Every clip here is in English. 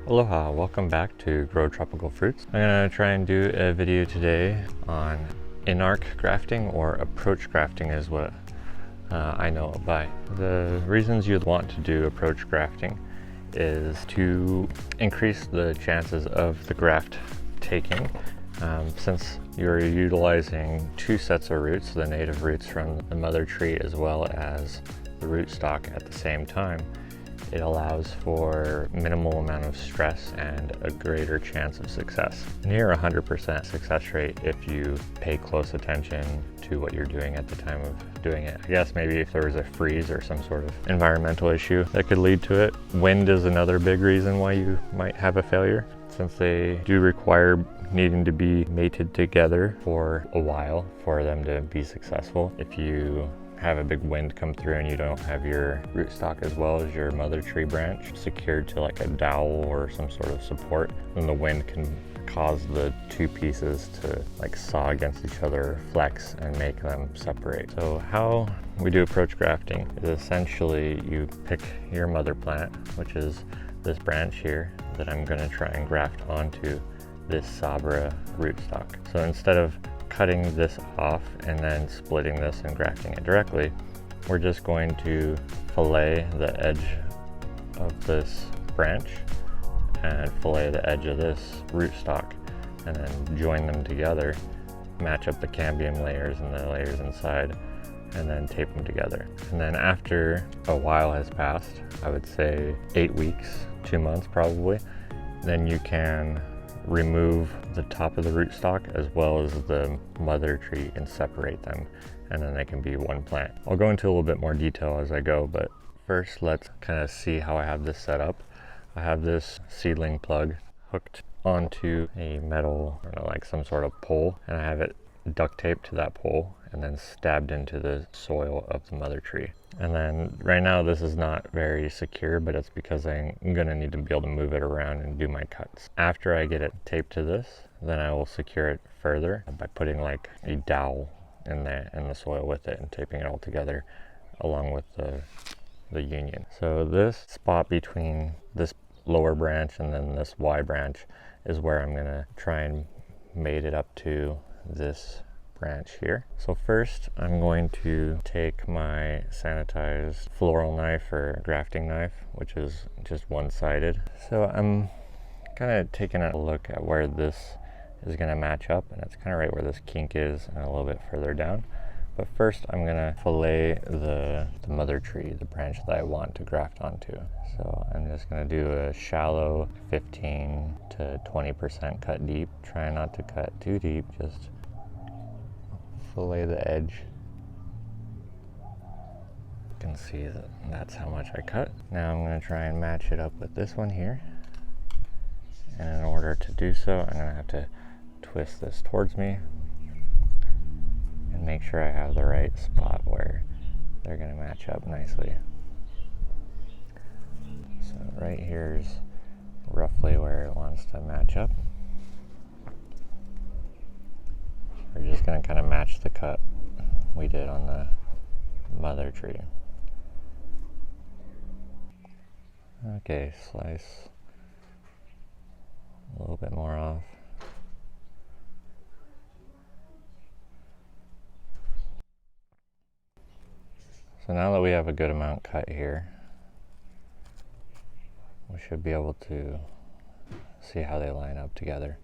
Aloha, welcome back to Grow Tropical Fruits. I'm going to try and do a video today on Inarch grafting, or approach grafting is what I know it by. The reasons you'd want to do approach grafting is to increase the chances of the graft taking, since you're utilizing two sets of roots, the native roots from the mother tree as well as the rootstock at the same time. It allows for minimal amount of stress and a greater chance of success. Near 100% success rate if you pay close attention to what you're doing at the time of doing it. I guess maybe if there was a freeze or some sort of environmental issue that could lead to it. Wind is another big reason why you might have a failure, since they do require needing to be mated together for a while for them to be successful. If you have a big wind come through and you don't have your rootstock as well as your mother tree branch secured to like a dowel or some sort of support, then the wind can cause the two pieces to like saw against each other, flex, and make them separate. So how we do approach grafting is essentially you pick your mother plant, which is this branch here that I'm going to try and graft onto this Sabara rootstock. So instead of cutting this off and then splitting this and grafting it directly, we're just going to fillet the edge of this branch and fillet the edge of this rootstock, and then join them together, match up the cambium layers and the layers inside, and then tape them together. And then after a while has passed, I would say 8 weeks, 2 months probably, then you can remove the top of the rootstock as well as the mother tree and separate them, and then they can be one plant. I'll go into a little bit more detail as I go, but first let's kind of see how I have this set up. I have this seedling plug hooked onto a metal, or like some sort of pole, and I have it duct taped to that pole and then stabbed into the soil of the mother tree. And then right now this is not very secure, but it's because I'm gonna need to be able to move it around and do my cuts. After I get it taped to this, then I will secure it further by putting like a dowel in the soil with it and taping it all together along with the union. So this spot between this lower branch and then this Y branch is where I'm gonna try and mate it up to this branch here. So first I'm going to take my sanitized floral knife or grafting knife, which is just one-sided. So I'm kind of taking a look at where this is going to match up, and it's kind of right where this kink is and a little bit further down. But first I'm going to fillet the mother tree, the branch that I want to graft onto. So I'm just going to do a shallow 15 to 20% cut deep. Try not to cut too deep, just fillet the edge. You can see that that's how much I cut. Now I'm going to try and match it up with this one here. And in order to do so, I'm going to have to twist this towards me and make sure I have the right spot where they're going to match up nicely. So right here is roughly where it wants to match up. We're just going to kind of match the cut we did on the mother tree. Okay, slice a little bit more off. So now that we have a good amount cut here, we should be able to see how they line up together.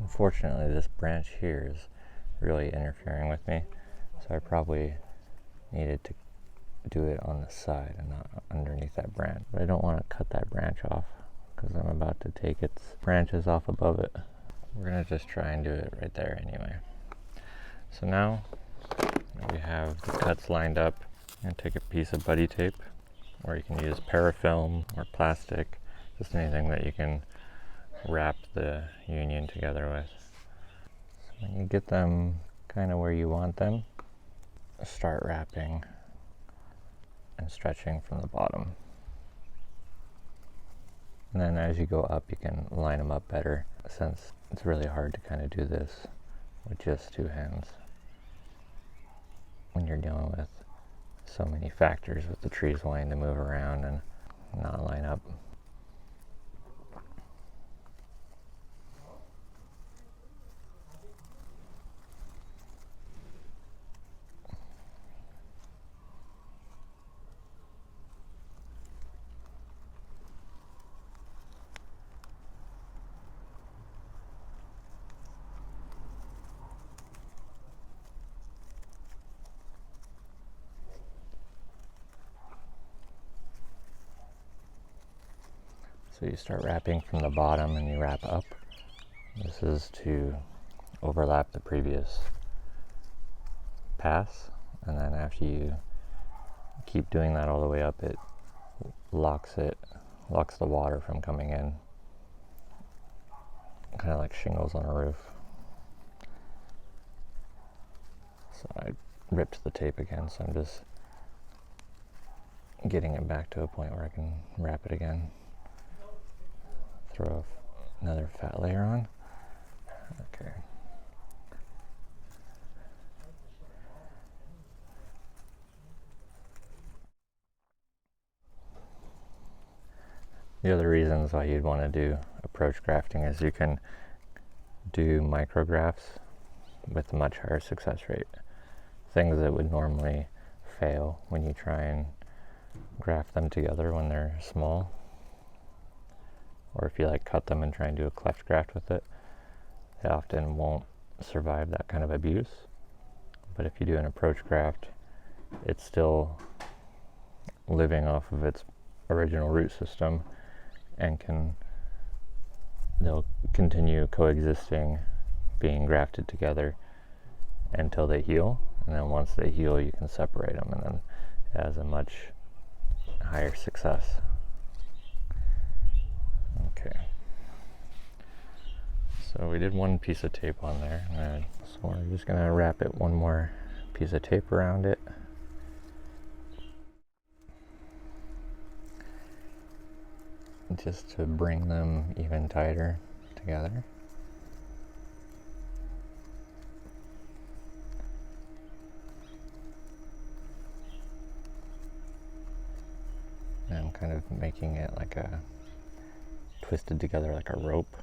Unfortunately, this branch here is really interfering with me, so I probably needed to do it on the side and not underneath that branch. But I don't want to cut that branch off because I'm about to take its branches off above it. We're going to just try and do it right there anyway. So now we have the cuts lined up. I'm going to take a piece of buddy tape or you can use parafilm or plastic, just anything that you can wrap the union together with. So when you get them kind of where you want them, start wrapping and stretching from the bottom. And then as you go up, you can line them up better, since it's really hard to kind of do this with just two hands when you're dealing with so many factors with the trees wanting to move around and not line up. So you start wrapping from the bottom and you wrap up. This is to overlap the previous pass, and then after you keep doing that all the way up, it locks the water from coming in, kind of like shingles on a roof. So I ripped the tape again, so I'm just getting it back to a point where I can wrap it again. Throw another fat layer on. Okay. The other reasons why you'd want to do approach grafting is you can do micrografts with a much higher success rate. Things that would normally fail when you try and graft them together when they're small, or if you like cut them and try and do a cleft graft with it, they often won't survive that kind of abuse. But if you do an approach graft, it's still living off of its original root system, and they'll continue coexisting, being grafted together until they heal. And then once they heal, you can separate them, and then it has a much higher success. Okay. So we did one piece of tape on there, and so we're just gonna wrap it one more piece of tape around it. Just to bring them even tighter together. And I'm kind of making it like a twisted together like a rope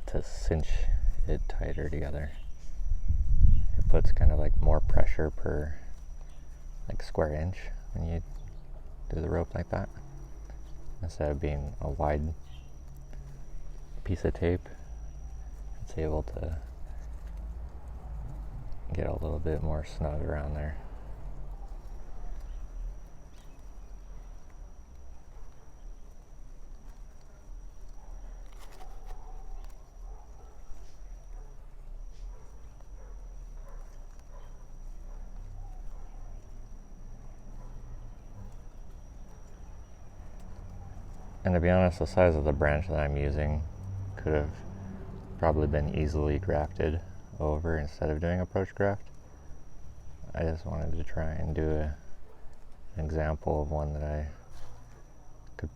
to cinch it tighter together. It puts kind of like more pressure per like square inch when you do the rope like that, instead of being a wide piece of tape. It's able to get a little bit more snug around there. And to be honest, the size of the branch that I'm using could have probably been easily grafted over instead of doing approach graft. I just wanted to try and do an example of one that I could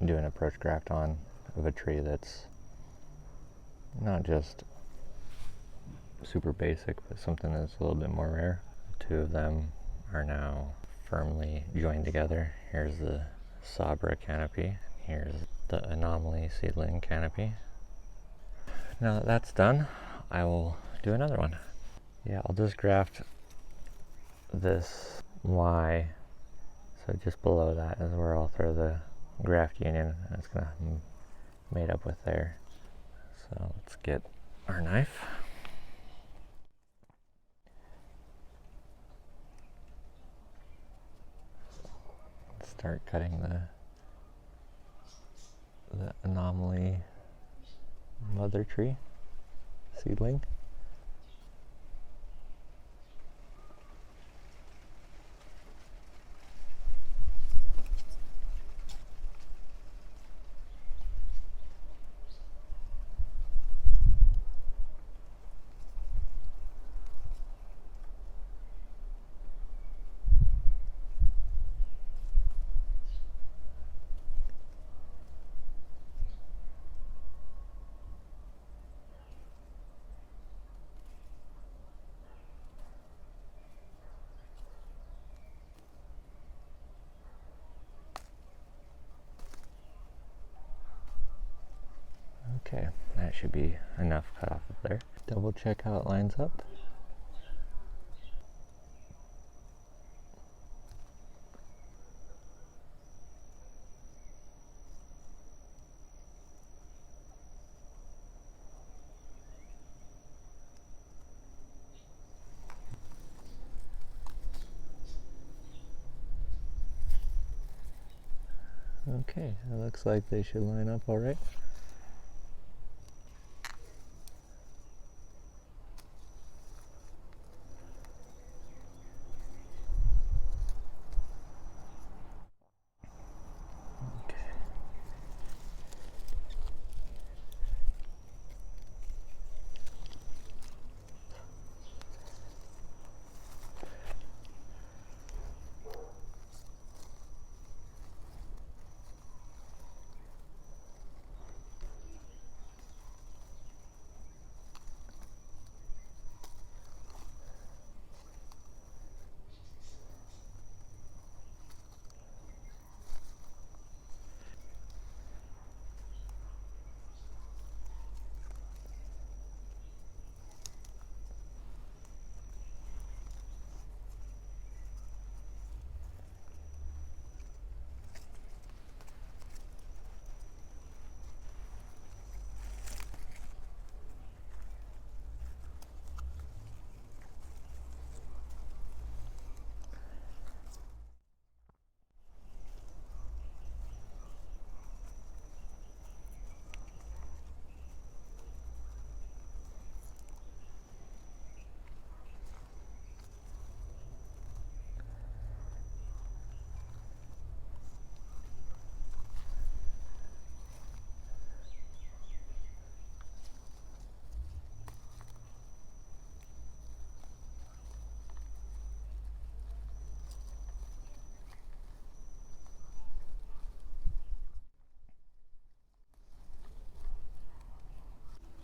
do an approach graft on, of a tree that's not just super basic, but something that's a little bit more rare. Two of them are now firmly joined together. Here's the Sabara canopy. Here's the Anomaly seedling canopy. Now that that's done, I will do another one. Yeah, I'll just graft this Y. So just below that is where I'll throw the graft union, and it's gonna made up with there. So let's get our knife. Start cutting the Anomaly mother tree seedling. Okay, that should be enough cut off of there. Double check how it lines up. Okay, it looks like they should line up all right.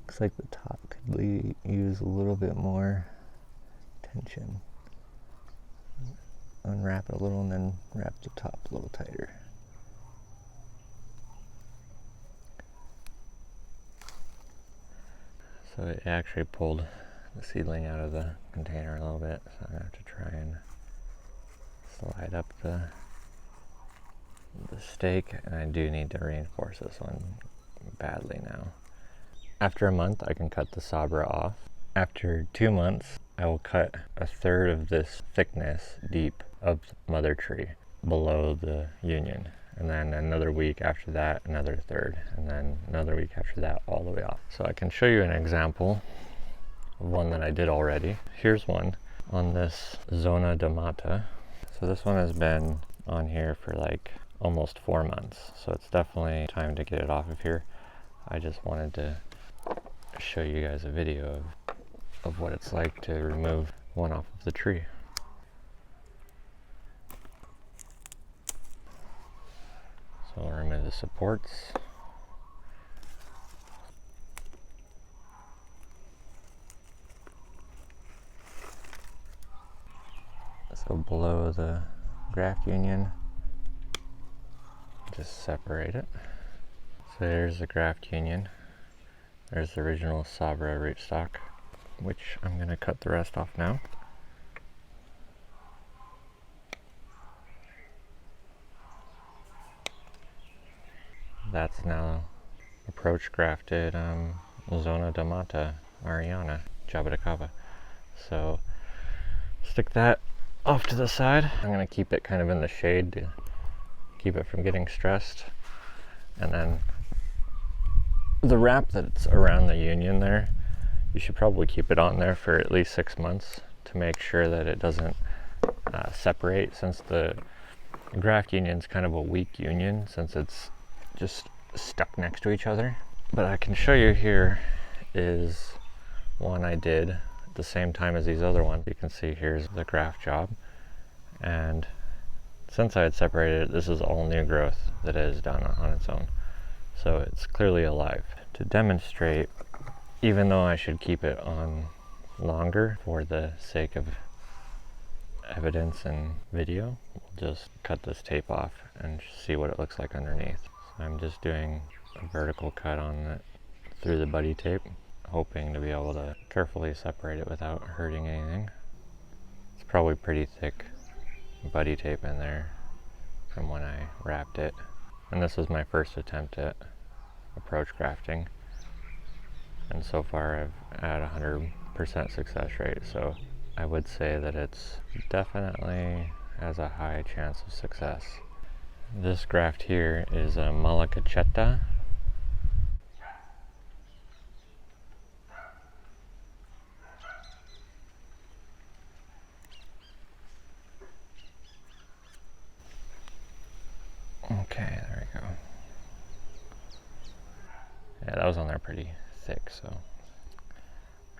Looks like the top could use a little bit more tension. Unwrap it a little and then wrap the top a little tighter. So it actually pulled the seedling out of the container a little bit, so I'm gonna have to try and slide up the stake, and I do need to reinforce this one badly now. After a month, I can cut the Sabara off. After 2 months, I will cut a third of this thickness deep of mother tree below the union. And then another week after that, another third. And then another week after that, all the way off. So I can show you an example of one that I did already. Here's one on this Zona de Mata. So this one has been on here for like almost 4 months. So it's definitely time to get it off of here. I just wanted to show you guys a video of what it's like to remove one off of the tree. So I'll remove the supports. So below the graft union, just separate it. So there's the graft union. There's the original Sabara rootstock, which I'm going to cut the rest off now. That's now approach grafted Zona de Mata, Aureana, Jabuticaba. So stick that off to the side. I'm going to keep it kind of in the shade to keep it from getting stressed. And then the wrap that's around the union there, you should probably keep it on there for at least 6 months to make sure that it doesn't separate, since the graft union is kind of a weak union since it's just stuck next to each other. But I can show you here is one I did at the same time as these other ones. You can see here's the graft job, and since I had separated it, this is all new growth that is done on its own. So it's clearly alive. To demonstrate, even though I should keep it on longer for the sake of evidence and video, we'll just cut this tape off and see what it looks like underneath. So I'm just doing a vertical cut on it through the buddy tape, hoping to be able to carefully separate it without hurting anything. It's probably pretty thick buddy tape in there from when I wrapped it. And this was my first attempt at approach grafting. And so far I've had 100% success rate, so I would say that it's definitely has a high chance of success. This graft here is a Malacacheta. Okay, there we go. Yeah, that was on there pretty thick, so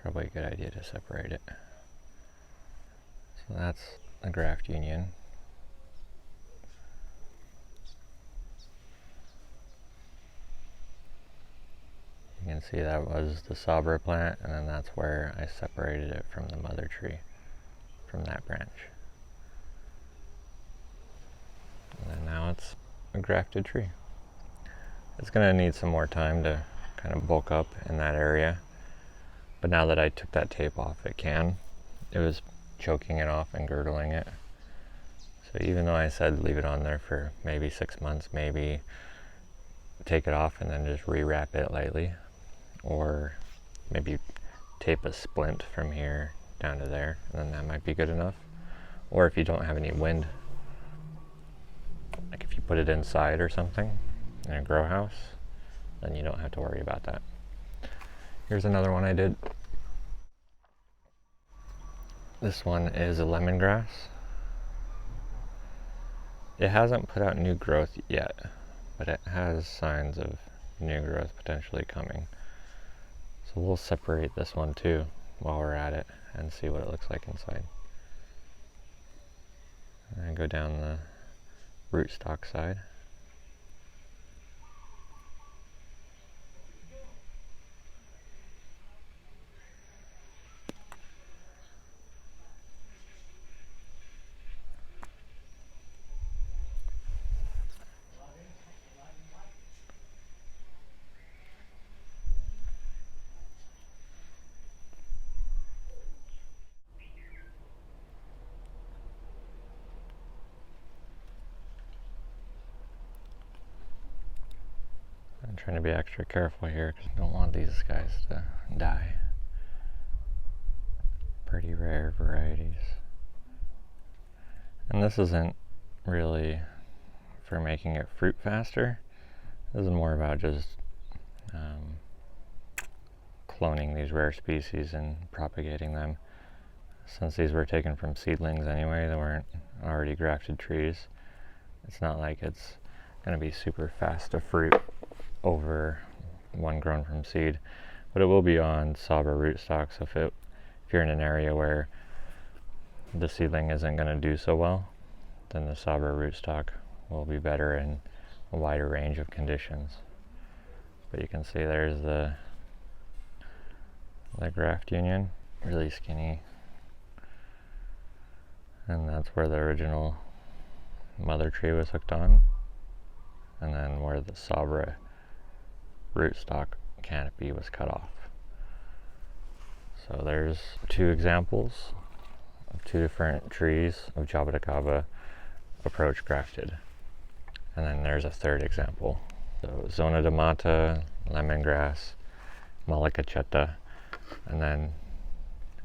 probably a good idea to separate it. So that's a graft union. You can see that was the Sabara plant, and then that's where I separated it from the mother tree, from that branch. And then now it's a grafted tree. It's going to need some more time to kind of bulk up in that area, but now that I took that tape off, it was choking it off and girdling it. So even though I said leave it on there for maybe 6 months, maybe take it off and then just rewrap it lightly, or maybe tape a splint from here down to there, and then that might be good enough. Or if you don't have any wind, like if you put it inside or something in a grow house, then you don't have to worry about that. Here's another one I did. This one is a lemongrass. It hasn't put out new growth yet, but it has signs of new growth potentially coming. So we'll separate this one too while we're at it and see what it looks like inside. And go down the rootstock side. I'm trying to be extra careful here because I don't want these guys to die. Pretty rare varieties. And this isn't really for making it fruit faster. This is more about just cloning these rare species and propagating them. Since these were taken from seedlings anyway, they weren't already grafted trees. It's not like it's going to be super fast to fruit over one grown from seed, but it will be on Sabara rootstocks. If you're in an area where the seedling isn't going to do so well, then the Sabara rootstock will be better in a wider range of conditions. But you can see there's the graft union, really skinny, and that's where the original mother tree was hooked on, and then where the Sabara rootstock canopy was cut off. So there's two examples of two different trees of Jabuticaba approach grafted. And then there's a third example. So Zona de Mata, Lemongrass, Malacacheta, and then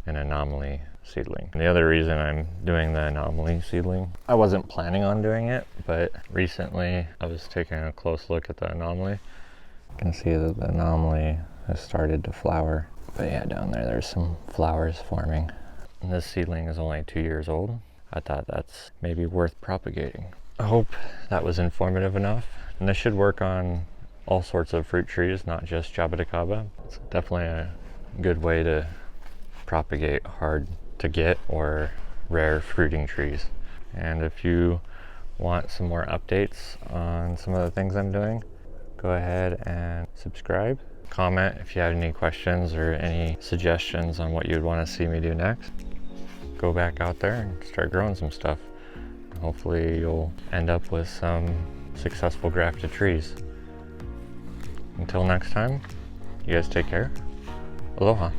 an Anomaly seedling. And the other reason I'm doing the Anomaly seedling, I wasn't planning on doing it, but recently I was taking a close look at the Anomaly. You can see that the Anomaly has started to flower. But yeah, down there's some flowers forming. And this seedling is only 2 years old. I thought that's maybe worth propagating. I hope that was informative enough. And this should work on all sorts of fruit trees, not just Jabuticaba. It's definitely a good way to propagate hard to get or rare fruiting trees. And if you want some more updates on some of the things I'm doing, go ahead and subscribe. Comment if you have any questions or any suggestions on what you'd want to see me do next. Go back out there and start growing some stuff. Hopefully you'll end up with some successful grafted trees. Until next time, You guys take care. Aloha.